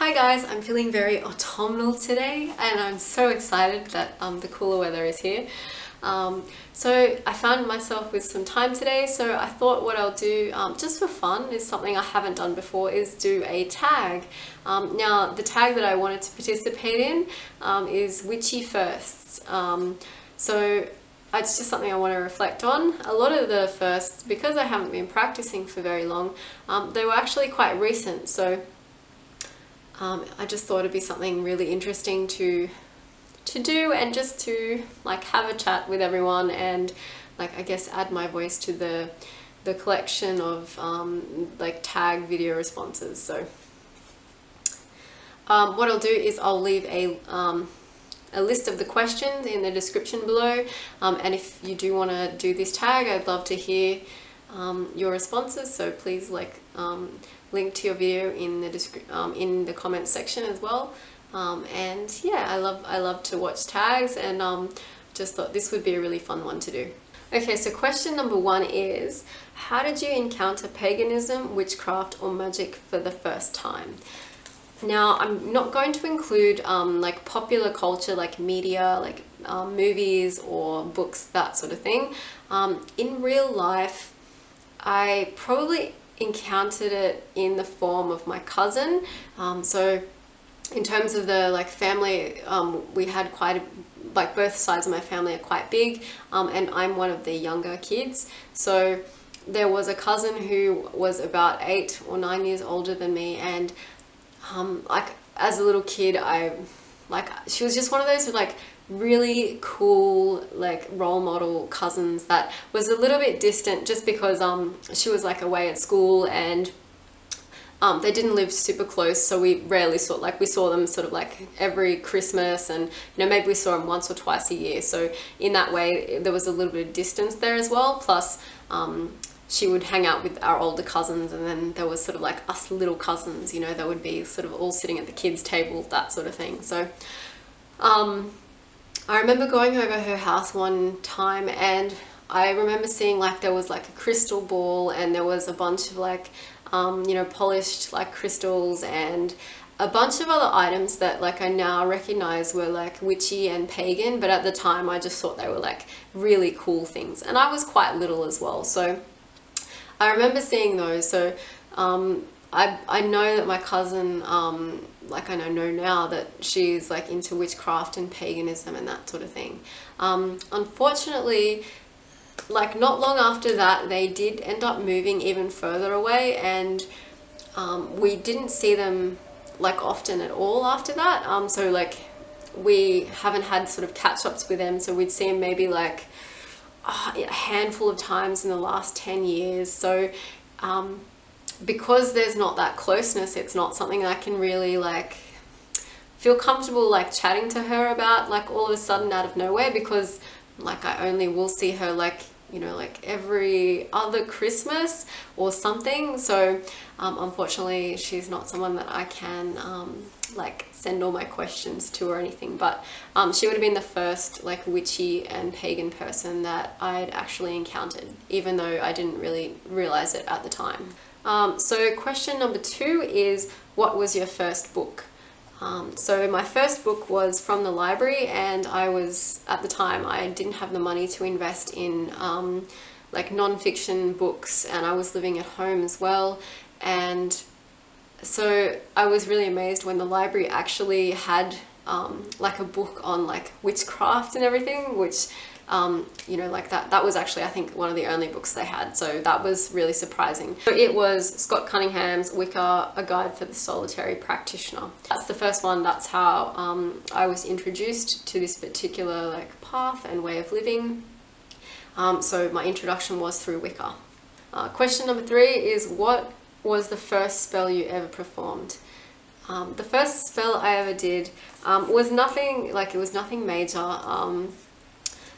Hi guys, I'm feeling very autumnal today and I'm so excited that the cooler weather is here. So I found myself with some time today, so I thought what I'll do just for fun is something I haven't done before, is do a tag. Now the tag that I wanted to participate in is witchy firsts. So it's just something I want to reflect on. A lot of the firsts, because I haven't been practicing for very long, they were actually quite recent, so I just thought it'd be something really interesting to do, and just to like have a chat with everyone and like I guess add my voice to the collection of like tag video responses. So what I'll do is I'll leave a list of the questions in the description below, and if you do want to do this tag, I'd love to hear your responses, so please link to your video in the comments section as well. And yeah, I love to watch tags, and just thought this would be a really fun one to do. Okay, so question number 1 is, how did you encounter paganism, witchcraft or magic for the first time? Now, I'm not going to include like popular culture, like media, like movies or books, that sort of thing. In real life, I probably encountered it in the form of my cousin. So in terms of the like family, we had quite like both sides of my family are quite big, and I'm one of the younger kids. So there was a cousin who was about 8 or 9 years older than me, and like as a little kid, she was just one of those like really cool like role model cousins that was a little bit distant, just because she was like away at school, and they didn't live super close, so we rarely saw, like we saw them sort of like every Christmas, and you know, maybe we saw them once or twice a year. So in that way there was a little bit of distance there as well, plus she would hang out with our older cousins, and then there was sort of like us little cousins, you know, that would be sort of all sitting at the kids' table, that sort of thing. So I remember going over her house one time, and I remember seeing like there was like a crystal ball, and there was a bunch of like you know, polished like crystals, and a bunch of other items that like I now recognize were like witchy and pagan, but at the time I just thought they were like really cool things, and I was quite little as well. So I remember seeing those. So I know that my cousin, like I know now that she's like into witchcraft and paganism and that sort of thing. Unfortunately, like not long after that, they did end up moving even further away, and we didn't see them like often at all after that. So like we haven't had sort of catch-ups with them, so we'd see them maybe like a handful of times in the last 10 years. So because there's not that closeness, it's not something I can really like feel comfortable like chatting to her about like all of a sudden out of nowhere, because like I only will see her like, you know, like every other Christmas or something. So unfortunately she's not someone that I can like send all my questions to or anything, but she would have been the first like witchy and pagan person that I'd actually encountered, even though I didn't really realize it at the time. So question number 2 is, what was your first book? So my first book was from the library, and I was, at the time, I didn't have the money to invest in like non-fiction books, and I was living at home as well. And so I was really amazed when the library actually had like a book on like witchcraft and everything, which you know, like that was actually, I think, one of the only books they had, so that was really surprising. So it was Scott Cunningham's Wicca, A Guide for the Solitary Practitioner. That's the first one. That's how I was introduced to this particular like path and way of living. So my introduction was through Wicca. Question number 3 is, what was the first spell you ever performed? The first spell I ever did was nothing, like it was nothing major.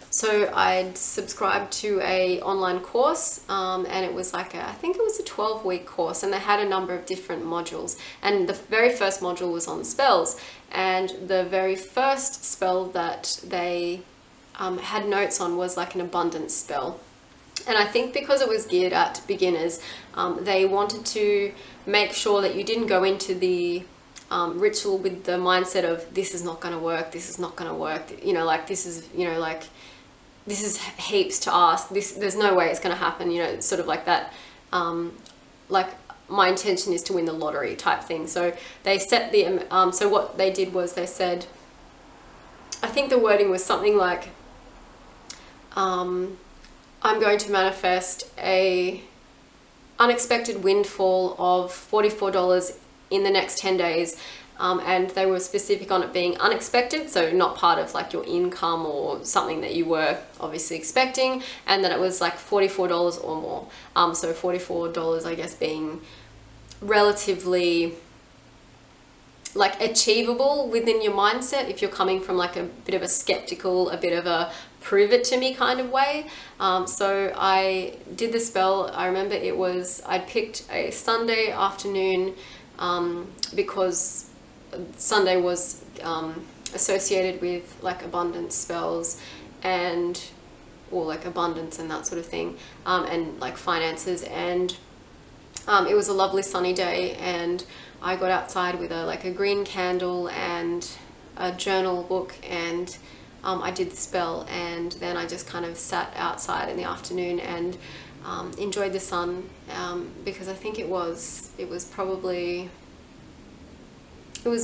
So I'd subscribed to a online course, and it was like I think it was a 12-week course, and they had a number of different modules, and the very first module was on spells, and the very first spell that they had notes on was like an abundance spell. And I think because it was geared at beginners, they wanted to make sure that you didn't go into the ritual with the mindset of this is not going to work, this is not going to work, you know, like this is, you know, like this is heaps to ask, this, there's no way it's going to happen, you know, it's sort of like that, like my intention is to win the lottery type thing. So they set the, so what they did was they said, I think the wording was something like, I'm going to manifest a unexpected windfall of $44 in the next 10 days. And they were specific on it being unexpected, so not part of like your income or something that you were obviously expecting, and that it was like $44 or more. So $44, I guess, being relatively like achievable within your mindset if you're coming from like a bit of a skeptical, a bit of a prove it to me kind of way. So I did the spell. I remember it was, I picked a Sunday afternoon because Sunday was associated with like abundance spells and, or like abundance and that sort of thing, and like finances, and it was a lovely sunny day, and I got outside with a green candle and a journal book, and I did the spell, and then I just kind of sat outside in the afternoon and enjoyed the sun, because I think it was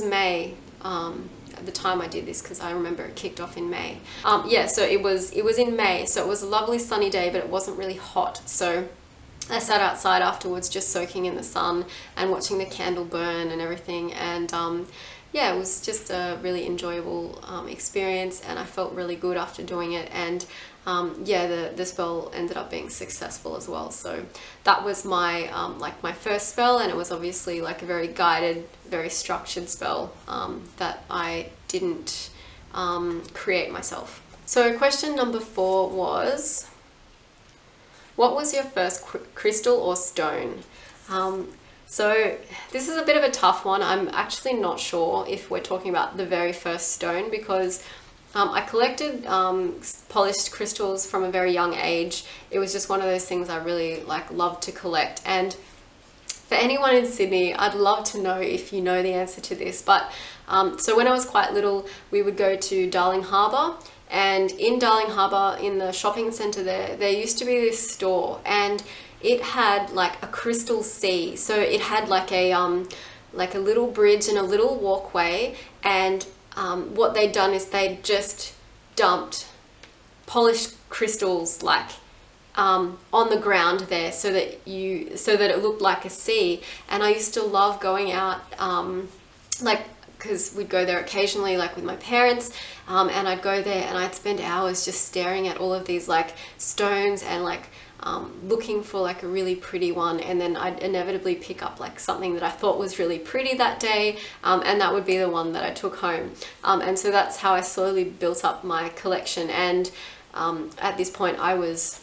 May at the time I did this, because I remember it kicked off in May. Yeah, so it was in May, so it was a lovely sunny day, but it wasn't really hot. So I sat outside afterwards just soaking in the sun and watching the candle burn and everything, and yeah, it was just a really enjoyable experience, and I felt really good after doing it, and yeah, the spell ended up being successful as well. So that was my like my first spell, and it was obviously like a very guided, very structured spell that I didn't create myself. So question number 4 was, what was your first crystal or stone? So this is a bit of a tough one. I'm actually not sure if we're talking about the very first stone, because I collected polished crystals from a very young age. It was just one of those things I really loved to collect. And for anyone in Sydney, I'd love to know if you know the answer to this. But so when I was quite little, we would go to Darling Harbour, and in Darling Harbour, in the shopping centre there used to be this store, and it had like a crystal sea. So it had like a little bridge and a little walkway, and what they'd done is they'd just dumped polished crystals on the ground there, so that it looked like a sea. And I used to love going out, because we'd go there occasionally, like with my parents, and I'd go there and I'd spend hours just staring at all of these stones and looking for a really pretty one, and then I'd inevitably pick up something that I thought was really pretty that day, and that would be the one that I took home. And so that's how I slowly built up my collection. And at this point I was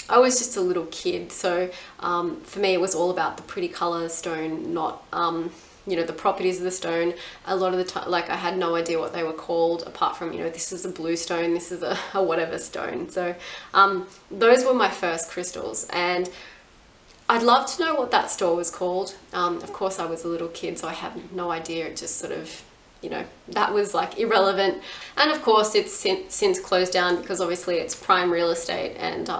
just a little kid, so for me it was all about the pretty color stone, not you know, the properties of the stone. A lot of the time, I had no idea what they were called, apart from, you know, this is a blue stone, this is a whatever stone. So those were my first crystals, and I'd love to know what that store was called. Of course I was a little kid, so I have no idea. It just sort of, you know, that was irrelevant. And of course it's since closed down, because obviously it's prime real estate, and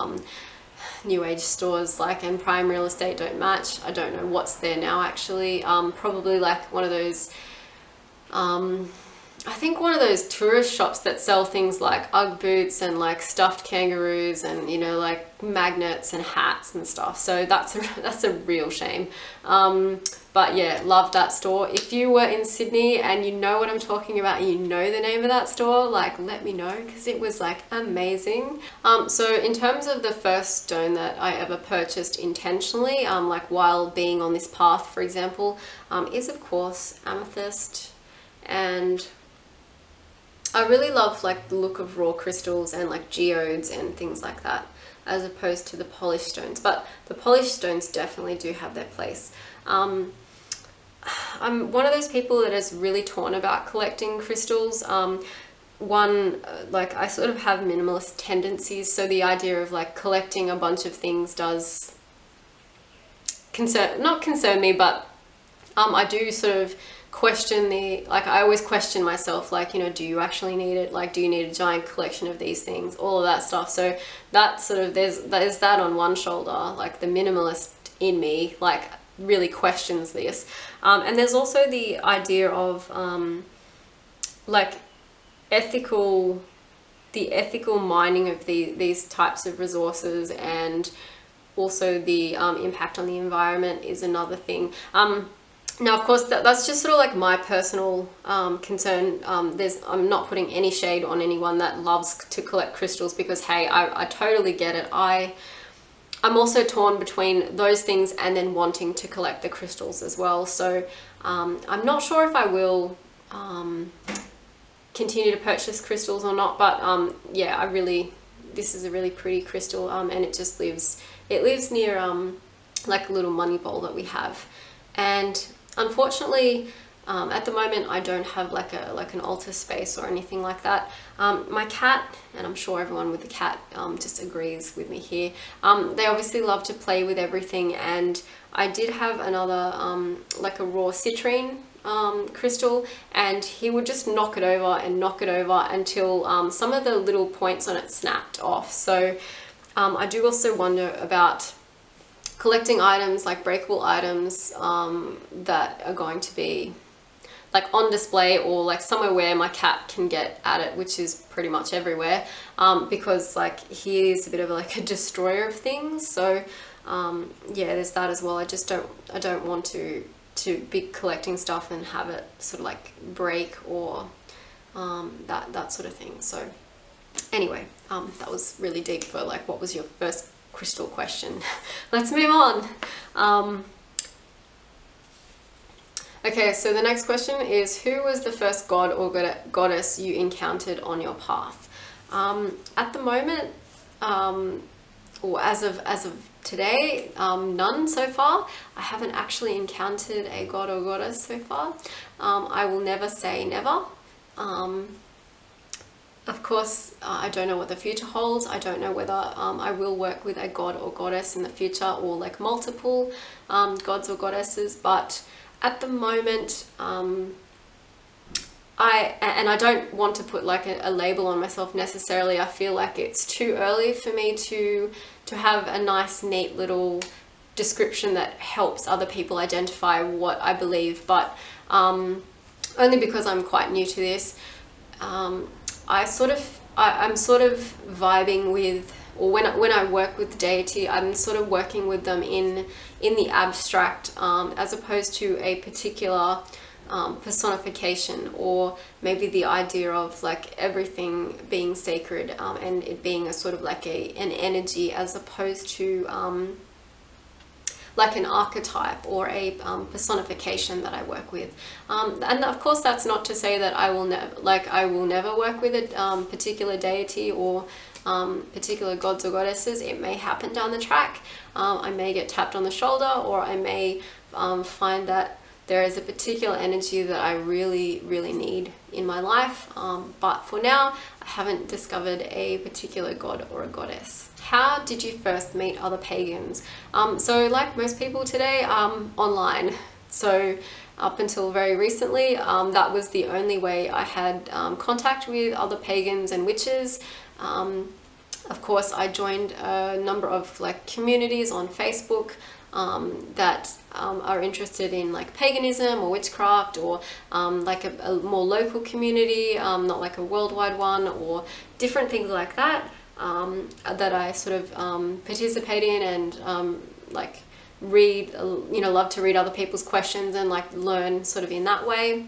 new age stores and prime real estate don't match. I don't know what's there now actually. Probably one of those, I think one of those tourist shops that sell things like Ugg boots and stuffed kangaroos and, you know, magnets and hats and stuff. So that's a real shame. But yeah, loved that store. If you were in Sydney and you know what I'm talking about, and you know the name of that store, let me know, because it was amazing. So in terms of the first stone that I ever purchased intentionally, while being on this path, for example, is of course amethyst. And I really love the look of raw crystals and geodes and things like that, as opposed to the polished stones. But the polished stones definitely do have their place. I'm one of those people that is really torn about collecting crystals. I sort of have minimalist tendencies, so the idea of collecting a bunch of things does not concern me, but I do sort of question I always question myself, like, you know, do you actually need it? Like, do you need a giant collection of these things? All of that stuff. So that sort of, there's that on one shoulder, like the minimalist in me, like, really questions this. And there's also the idea of like the ethical mining of these types of resources, and also the impact on the environment is another thing. Now, of course, that's just sort of like my personal concern. I'm not putting any shade on anyone that loves to collect crystals, because hey, I totally get it. I'm also torn between those things and then wanting to collect the crystals as well. So I'm not sure if I will continue to purchase crystals or not, but yeah, this is a really pretty crystal, and it just lives near like a little money bowl that we have. And unfortunately, at the moment, I don't have like an altar space or anything like that. My cat, and I'm sure everyone with the cat just agrees with me here, they obviously love to play with everything, and I did have another like a raw citrine crystal, and he would just knock it over until some of the little points on it snapped off. So I do also wonder about collecting items, like breakable items, that are going to be like on display, or like somewhere where my cat can get at it, which is pretty much everywhere, because like he is a bit of like a destroyer of things. So yeah, there's that as well. I don't want to be collecting stuff and have it sort of like break or that sort of thing. So anyway, that was really deep for like, what was your first crystal question? Let's move on. Okay, so the next question is, who was the first god or goddess you encountered on your path? At the moment, or as of today, none so far. I haven't actually encountered a god or goddess so far. I will never say never. Of course, I don't know what the future holds. I don't know whether I will work with a god or goddess in the future, or like multiple gods or goddesses, but at the moment, I don't want to put like a label on myself necessarily. I feel like it's too early for me to have a nice, neat little description that helps other people identify what I believe, but only because I'm quite new to this. I'm sort of vibing with, or when I work with deity, I'm sort of working with them in the abstract, as opposed to a particular personification, or maybe the idea of like everything being sacred, and it being a sort of like an energy, as opposed to like an archetype or a personification that I work with. And of course, that's not to say that I will never work with a particular deity or particular gods or goddesses. It may happen down the track. I may get tapped on the shoulder, or I may find that there is a particular energy that I really, really need in my life. But for now, I haven't discovered a particular god or a goddess. How did you first meet other pagans? So like most people today, online. So up until very recently, that was the only way I had contact with other pagans and witches. Of course, I joined a number of like communities on Facebook that are interested in like paganism or witchcraft, or like a more local community, not like a worldwide one, or different things like that, that I sort of participate in, and like read, love to read other people's questions and like learn sort of in that way.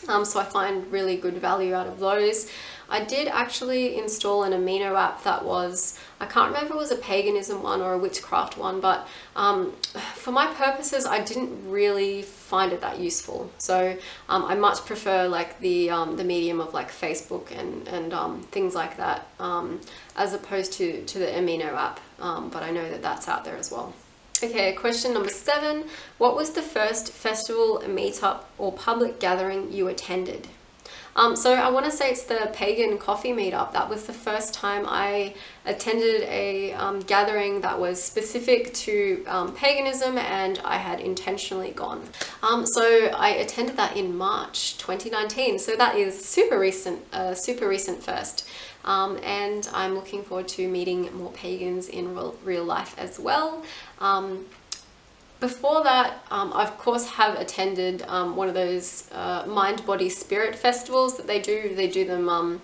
So I find really good value out of those. I did actually install an amino app that was, I can't remember if it was a paganism one or a witchcraft one, but for my purposes, I didn't really find it that useful. So I much prefer like the medium of like Facebook and things like that, as opposed to the amino app. But I know that that's out there as well. Okay, question number 7. What was the first festival, meetup, or public gathering you attended? So I want to say it's the Pagan Coffee Meetup. That was the first time I attended a gathering that was specific to paganism, and I had intentionally gone. So I attended that in March 2019, so that is super recent first. And I'm looking forward to meeting more pagans in real life as well. Before that, I of course have attended one of those mind, body, spirit festivals that they do. They do them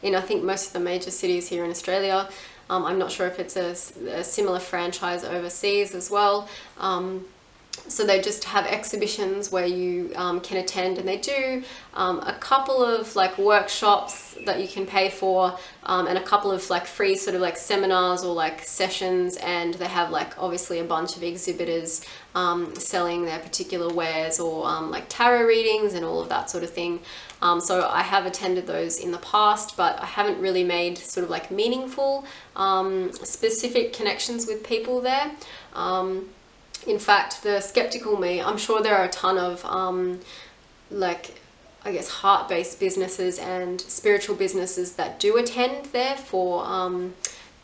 in, I think, most of the major cities here in Australia. I'm not sure if it's a similar franchise overseas as well. So they just have exhibitions where you can attend, and they do a couple of like workshops that you can pay for, and a couple of like free sort of like seminars or like sessions, and they have like obviously a bunch of exhibitors selling their particular wares, or like tarot readings and all of that sort of thing. So I have attended those in the past, but I haven't really made sort of like meaningful specific connections with people there. In fact, the skeptical me, I'm sure there are a ton of like, I guess, heart-based businesses and spiritual businesses that do attend there for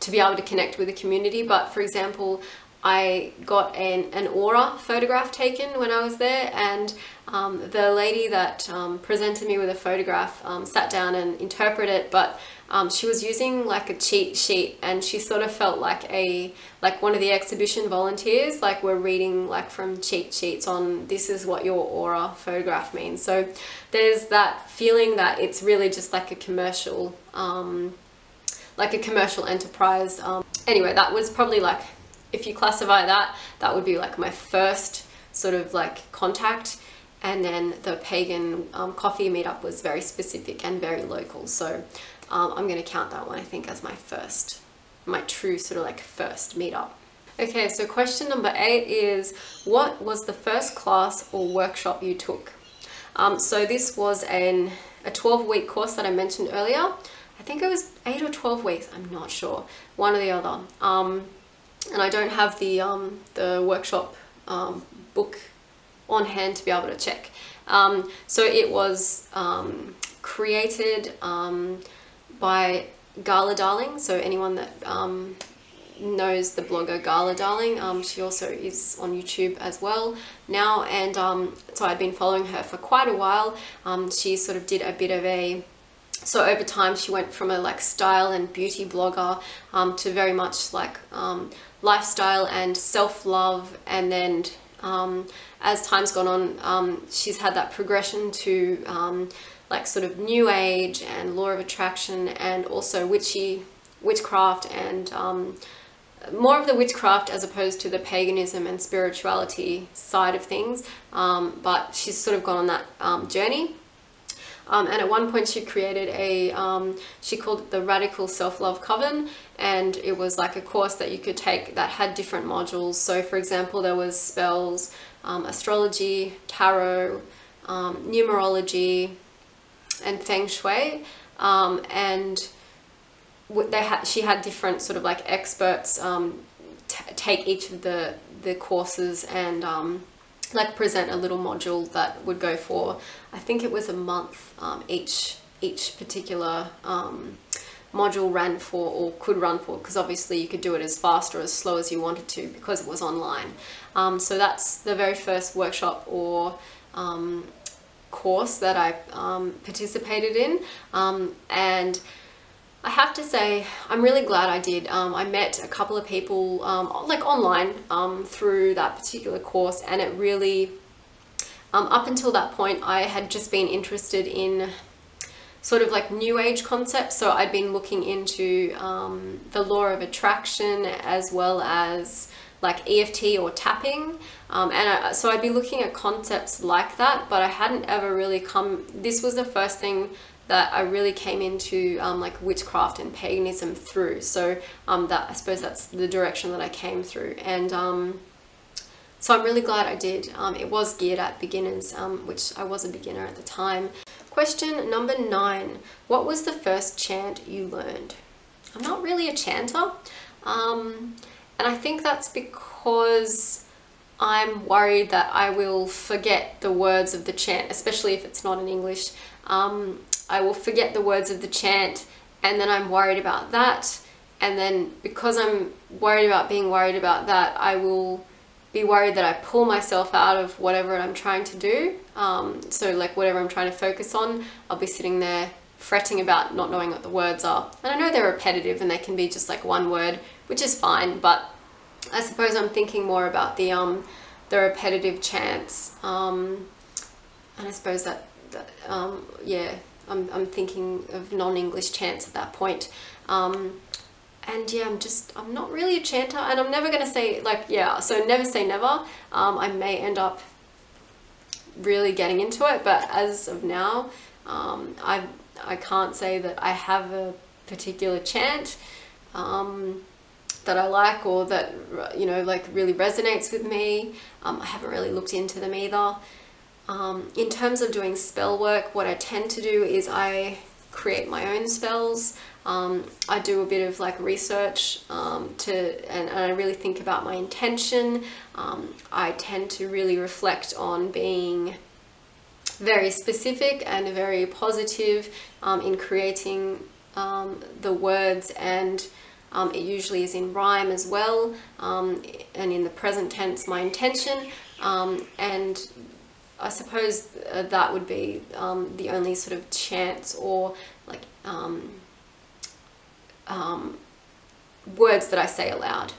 to be able to connect with the community. But for example, I got an aura photograph taken when I was there, and the lady that presented me with a photograph sat down and interpreted it, but she was using like a cheat sheet, and she sort of felt like one of the exhibition volunteers, like we're reading like from cheat sheets on this is what your aura photograph means. So there's that feeling that it's really just like a commercial enterprise. Anyway, that was probably like, if you classify that, that would be like my first sort of like contact. And then the Pagan Coffee Meetup was very specific and very local. So I'm going to count that one, I think, as my true sort of like first meetup. Okay, so question number 8 is, what was the first class or workshop you took? So this was a 12-week course that I mentioned earlier. I think it was 8 or 12 weeks, I'm not sure, one or the other. And I don't have the workshop book on hand to be able to check. So it was created by Gala Darling. So anyone that knows the blogger Gala Darling, she also is on YouTube as well now, and so I'd been following her for quite a while. She sort of did a bit of so over time she went from a like style and beauty blogger to very much like lifestyle and self-love, and then as time's gone on, she's had that progression to like sort of new age and law of attraction, and also witchcraft, and more of the witchcraft as opposed to the paganism and spirituality side of things. But she's sort of gone on that journey. And at one point she created she called it the Radical Self-Love Coven, and it was like a course that you could take that had different modules. So for example, there was spells, astrology, tarot, numerology, and feng shui, and she had different sort of like experts take each of the courses and like present a little module that would go for, I think it was a month. Each particular module ran for, or could run for, because obviously you could do it as fast or as slow as you wanted to because it was online. So that's the very first workshop or course that I participated in, and I have to say I'm really glad I did. I met a couple of people like online through that particular course, and it really up until that point I had just been interested in sort of like new age concepts. So I'd been looking into the law of attraction as well as like EFT or tapping, so I'd be looking at concepts like that, but I hadn't ever really this was the first thing that I really came into like witchcraft and paganism through. So I suppose that's the direction that I came through, and so I'm really glad I did. It was geared at beginners, which I was a beginner at the time. Question number 9, what was the first chant you learned? I'm not really a chanter, and I think that's because I'm worried that I will forget the words of the chant, especially if it's not in English. I will forget the words of the chant, and then I'm worried about that. And then because I'm worried about being worried about that, I will be worried that I pull myself out of whatever I'm trying to do. So like whatever I'm trying to focus on, I'll be sitting there fretting about not knowing what the words are. And I know they're repetitive and they can be just like one word, which is fine, but I suppose I'm thinking more about the repetitive chants. And I suppose yeah, I'm thinking of non-English chants at that point. And yeah, I'm not really a chanter, and I'm never going to say, like, yeah, so never say never. I may end up really getting into it, but as of now, I can't say that I have a particular chant that I like, or that, you know, like really resonates with me. I haven't really looked into them either. In terms of doing spell work, what I tend to do is I create my own spells. I do a bit of like research and I really think about my intention. I tend to really reflect on being very specific and very positive in creating the words, and it usually is in rhyme as well, and in the present tense, my intention. And I suppose that would be the only sort of chants or like words that I say aloud.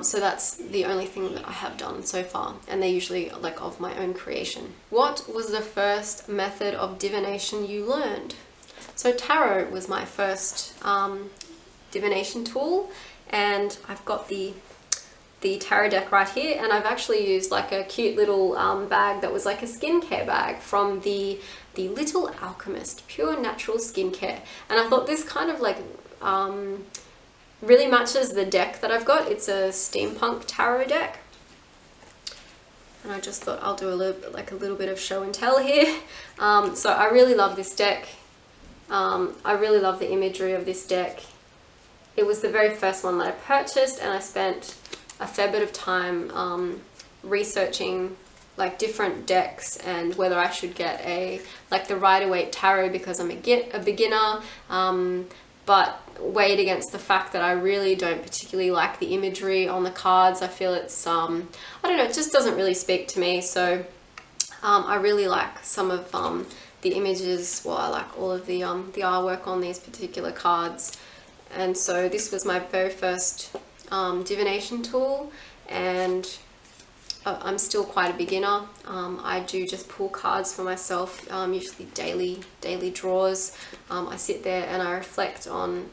So that's the only thing that I have done so far, and they're usually like of my own creation. What was the first method of divination you learned? So tarot was my first divination tool, and I've got the tarot deck right here, and I've actually used like a cute little bag that was like a skincare bag from the Little Alchemist Pure Natural Skincare, and I thought this kind of like really matches the deck that I've got. It's a steampunk tarot deck, and I just thought I'll do a little bit of show and tell here. So I really love this deck. I really love the imagery of this deck. It was the very first one that I purchased, and I spent a fair bit of time researching like different decks and whether I should get like the Rider-Waite Tarot because I'm a beginner, but weighed against the fact that I really don't particularly like the imagery on the cards. I feel it's I don't know, it just doesn't really speak to me. So I really like some of the images. Well, I like all of the artwork on these particular cards, and so this was my very first divination tool, and I'm still quite a beginner. I do just pull cards for myself, usually daily draws. I sit there and I reflect on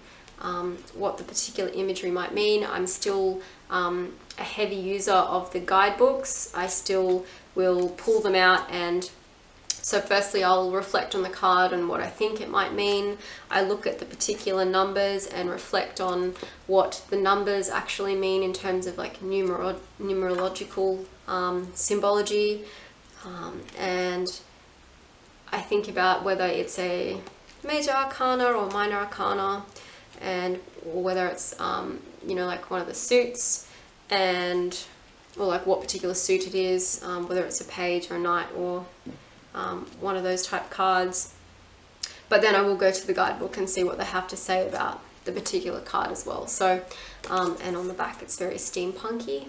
what the particular imagery might mean. I'm still a heavy user of the guidebooks. I still will pull them out, and so firstly I'll reflect on the card and what I think it might mean. I look at the particular numbers and reflect on what the numbers actually mean in terms of like numerological symbology, and I think about whether it's a major arcana or minor arcana, and or whether it's you know, like one of the suits, and or like what particular suit it is, whether it's a page or a knight or one of those type cards. But then I will go to the guidebook and see what they have to say about the particular card as well. So and on the back it's very steampunky.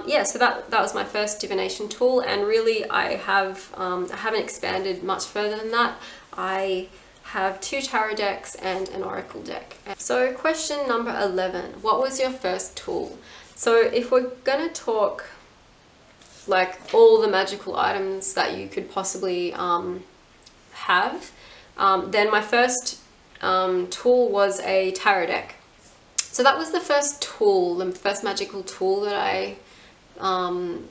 Yeah, so that was my first divination tool, and really I haven't expanded much further than that. I have 2 tarot decks and an oracle deck. So question number 11, what was your first tool? So if we're gonna talk like all the magical items that you could possibly have, then my first tool was a tarot deck. So that was the first tool, the first magical tool that I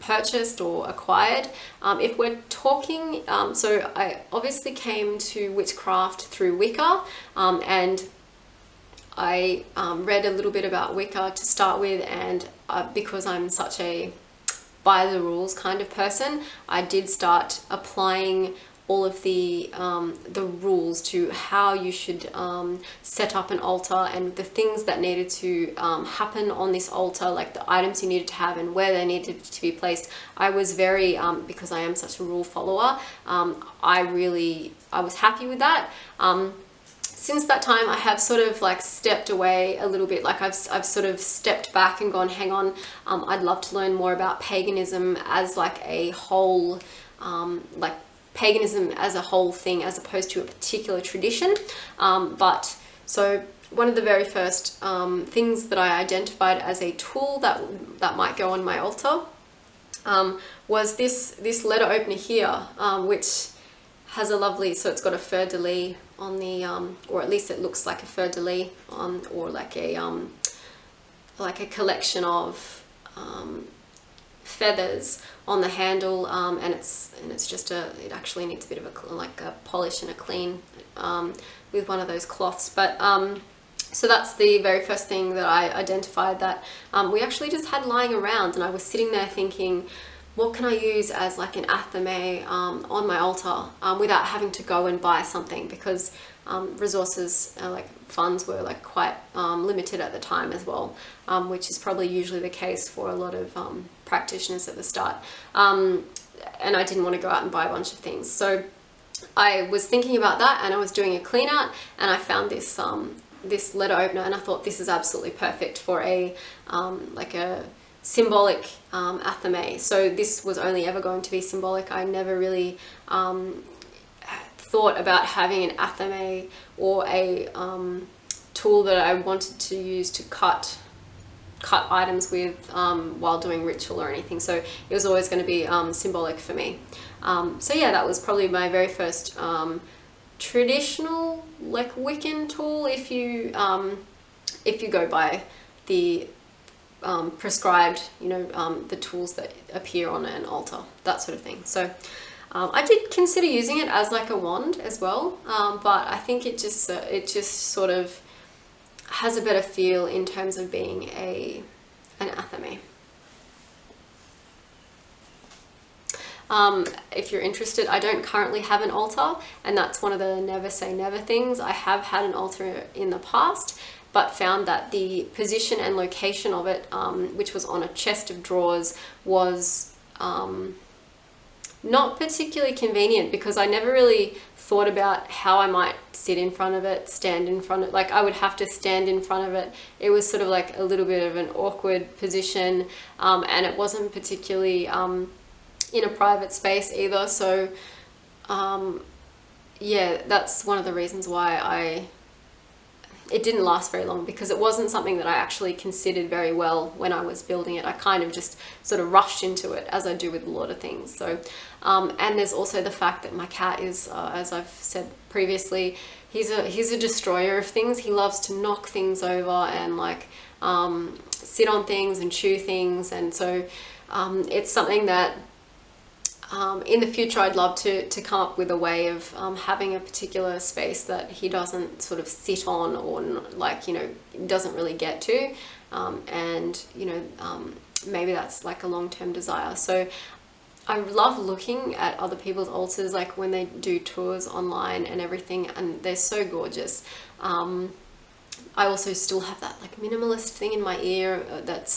purchased or acquired. If we're talking, so I obviously came to witchcraft through Wicca, and I read a little bit about Wicca to start with, and because I'm such a by the rules kind of person, I did start applying all of the rules to how you should set up an altar, and the things that needed to happen on this altar, like the items you needed to have and where they needed to be placed. I was very, because I am such a rule follower, I was happy with that. Since that time, I have sort of like stepped away a little bit. Like I've sort of stepped back and gone, hang on, I'd love to learn more about paganism as like a whole, like paganism as a whole thing, as opposed to a particular tradition. So one of the very first things that I identified as a tool that might go on my altar was this letter opener here, which has a lovely, so it's got a fleur-de-lis on the, or at least it looks like a fleur-de-lis on, or like a collection of feathers on the handle, and it's just it actually needs a bit of a polish and a clean with one of those cloths. But so that's the very first thing that I identified that we actually just had lying around, and I was sitting there thinking, what can I use as like an athame on my altar without having to go and buy something, because resources, like funds, were like quite limited at the time as well, which is probably usually the case for a lot of practitioners at the start. And I didn't want to go out and buy a bunch of things. So I was thinking about that, and I was doing a clean out, and I found this this letter opener, and I thought this is absolutely perfect for a like a symbolic athame. So this was only ever going to be symbolic. I never really thought about having an athame or a tool that I wanted to use to cut items with while doing ritual or anything. So it was always going to be symbolic for me. So yeah, that was probably my very first traditional like Wiccan tool, if you go by the prescribed, the tools that appear on an altar, that sort of thing. So I did consider using it as like a wand as well, but I think it just sort of has a better feel in terms of being an athame. If you're interested, I don't currently have an altar, and that's one of the never say never things. I have had an altar in the past, but found that the position and location of it, which was on a chest of drawers, was not particularly convenient, because I never really thought about how I might sit in front of it, stand in front of it. Like I would have to stand in front of it. It was sort of like a little bit of an awkward position, and it wasn't particularly in a private space either. So yeah, that's one of the reasons why it didn't last very long, because it wasn't something that I actually considered very well when I was building it. I kind of just sort of rushed into it, as I do with a lot of things. So and there's also the fact that my cat is, as I've said previously, he's a destroyer of things. He loves to knock things over and like sit on things and chew things, and so it's something that in the future I'd love to come up with a way of having a particular space that he doesn't sort of sit on, or like, doesn't really get to, and maybe that's like a long-term desire. So I love looking at other people's altars, like when they do tours online and everything, and they're so gorgeous. I also still have that like minimalist thing in my ear that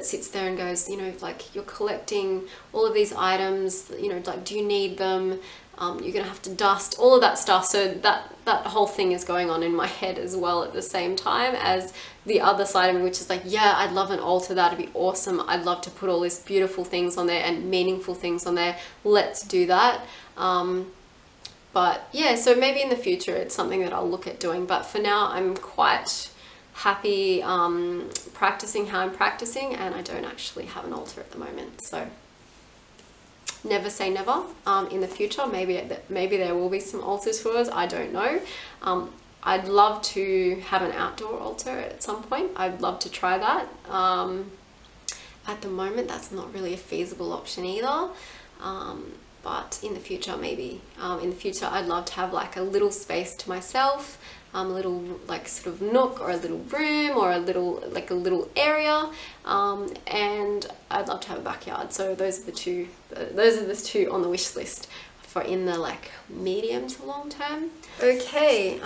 sits there and goes, like, you're collecting all of these items, like, do you need them? You're gonna have to dust all of that stuff. So that whole thing is going on in my head as well at the same time as the other side of me, which is like, yeah, I'd love an altar, that'd be awesome. I'd love to put all these beautiful things on there and meaningful things on there. Let's do that. But yeah, so maybe in the future it's something that I'll look at doing, but for now I'm quite happy practicing how I'm practicing, and I don't actually have an altar at the moment. So never say never. In the future, maybe there will be some altar tours, I don't know. I'd love to have an outdoor altar at some point. I'd love to try that. At the moment that's not really a feasible option either. But in the future, maybe. In the future, I'd love to have like a little space to myself, a little like sort of nook or a little room or a little area, and I'd love to have a backyard. So those are the two on the wish list. for in the like medium to long term. Okay,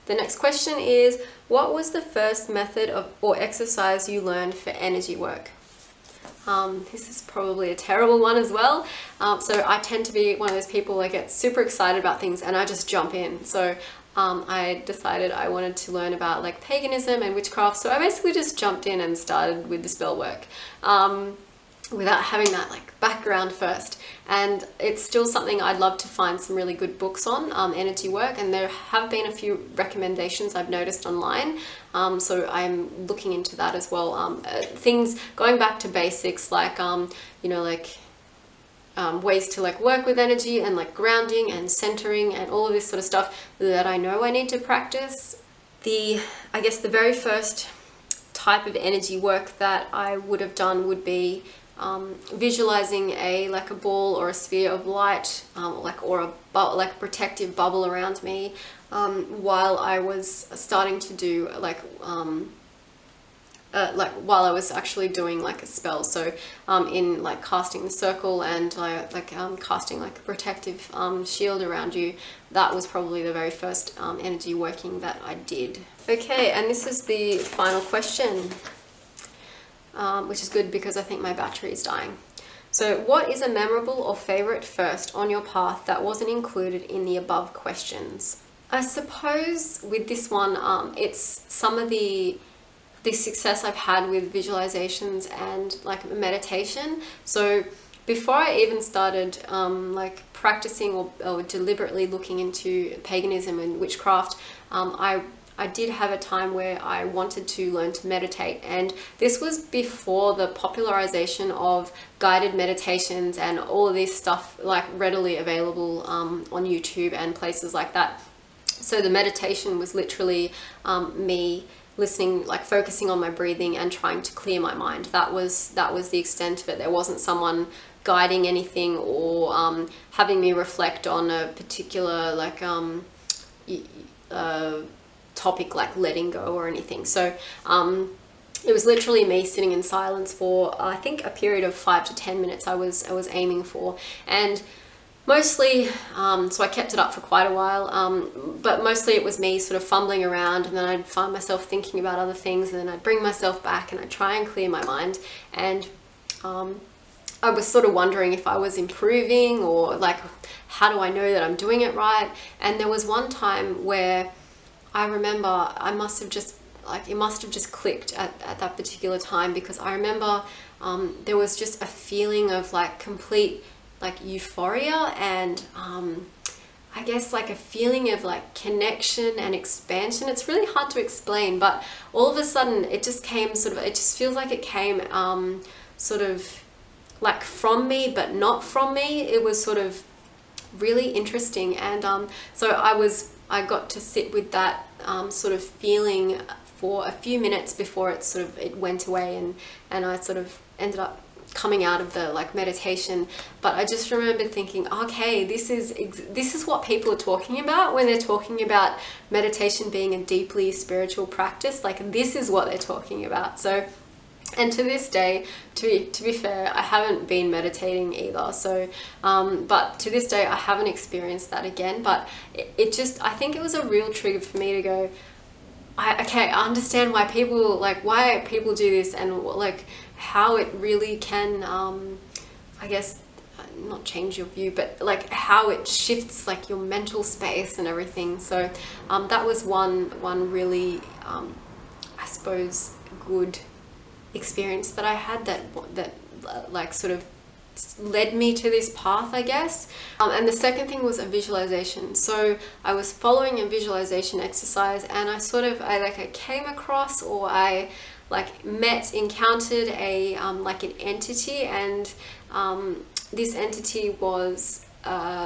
the next question is, what was the first method of or exercise you learned for energy work? This is probably a terrible one as well. So I tend to be one of those people that get super excited about things and I just jump in. So I decided I wanted to learn about like paganism and witchcraft. So I basically just jumped in and started with the spell work. Without having that like background first, and it's still something I'd love to find some really good books on, energy work, and there have been a few recommendations I've noticed online, so I'm looking into that as well. Things going back to basics like you know, like ways to like work with energy and like grounding and centering and all of this sort of stuff that I know I need to practice. I guess the very first type of energy work that I would have done would be visualizing like a ball or a sphere of light, or a protective bubble around me, while I was starting to do while I was actually doing like a spell. So in like casting the circle and casting like a protective shield around you, that was probably the very first energy working that I did. Okay, and this is the final question, which is good because I think my battery is dying. So what is a memorable or favorite first on your path that wasn't included in the above questions? I suppose with this one, it's some of the success I've had with visualizations and like meditation. So before I even started like practicing or deliberately looking into paganism and witchcraft, I did have a time where I wanted to learn to meditate, and this was before the popularization of guided meditations and all of this stuff like readily available on YouTube and places like that. So the meditation was literally me listening, like focusing on my breathing and trying to clear my mind. That was the extent of it. There wasn't someone guiding anything or having me reflect on a particular like topic like letting go or anything. So it was literally me sitting in silence for I think a period of 5 to 10 minutes I was aiming for, and mostly so I kept it up for quite a while, but mostly it was me sort of fumbling around, and then I'd find myself thinking about other things, and then I'd bring myself back and I'd try and clear my mind. And I was sort of wondering if I was improving, or like, how do I know that I'm doing it right? And there was one time where I remember it must have just clicked at that particular time, because I remember there was just a feeling of like complete like euphoria and I guess like a feeling of like connection and expansion. It's really hard to explain, but all of a sudden it just came it just feels like it came sort of like from me but not from me. It was sort of really interesting, and so I got to sit with that sort of feeling for a few minutes before it went away, and I sort of ended up coming out of the like meditation. But I just remember thinking, okay, this is what people are talking about when they're talking about meditation being a deeply spiritual practice. Like, this is what they're talking about. So, and to this day, to be fair, I haven't been meditating either. So, but to this day, I haven't experienced that again. But it just, I think it was a real trigger for me to go, okay, I understand why people do this, and like how it really can, I guess, not change your view, but like how it shifts like your mental space and everything. So that was one really, I suppose, good experience that I had that like sort of led me to this path, I guess. And the second thing was a visualization. So I was following a visualization exercise, and I came across, or I encountered like an entity, and this entity was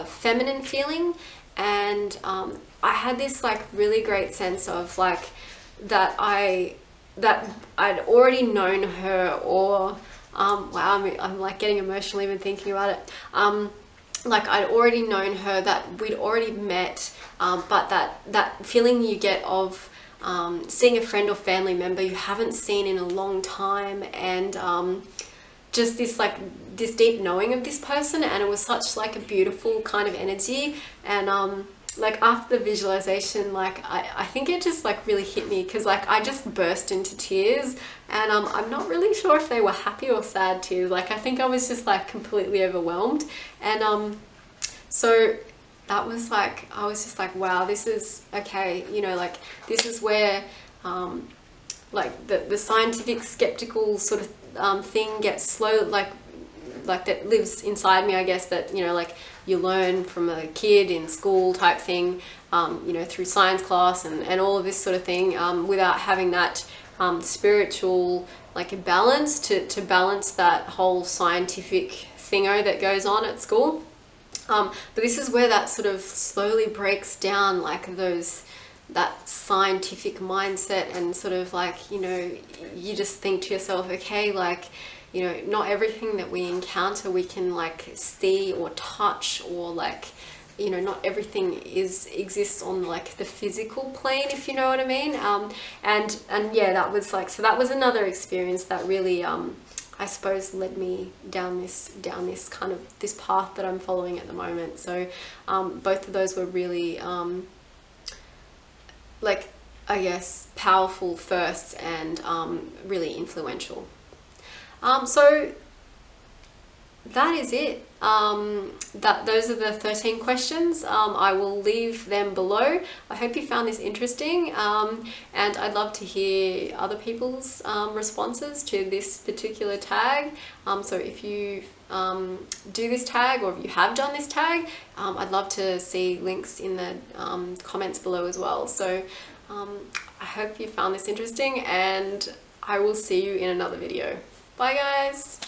feminine feeling, and I had this like really great sense of like that I'd already known her, or wow, I'm like getting emotional even thinking about it. Like I'd already known her, that we'd already met, but that feeling you get of seeing a friend or family member you haven't seen in a long time, and just this like this deep knowing of this person, and it was such like a beautiful kind of energy. And like after the visualization, like I think it just like really hit me, because like I just burst into tears, and I'm not really sure if they were happy or sad tears. Like I think I was just like completely overwhelmed. And so that was like, I was just like, wow, this is okay, you know, like this is where like the scientific skeptical sort of thing gets slow, like that lives inside me, I guess, that, you know, like you learn from a kid in school type thing, you know, through science class and all of this sort of thing, without having that spiritual like a balance to balance that whole scientific thingo that goes on at school. But this is where that sort of slowly breaks down, like that scientific mindset, and sort of like, you know, you just think to yourself, okay, like, you know, not everything that we encounter we can like see or touch, or like, you know, not everything exists on like the physical plane, if you know what I mean. And yeah, that was like, so that was another experience that really I suppose led me down this kind of this path that I'm following at the moment. So both of those were really like, I guess, powerful firsts, and really influential. So that is it. Those are the 13 questions. I will leave them below. I hope you found this interesting, and I'd love to hear other people's responses to this particular tag. So if you do this tag, or if you have done this tag, I'd love to see links in the comments below as well. So I hope you found this interesting, and I will see you in another video. Bye guys!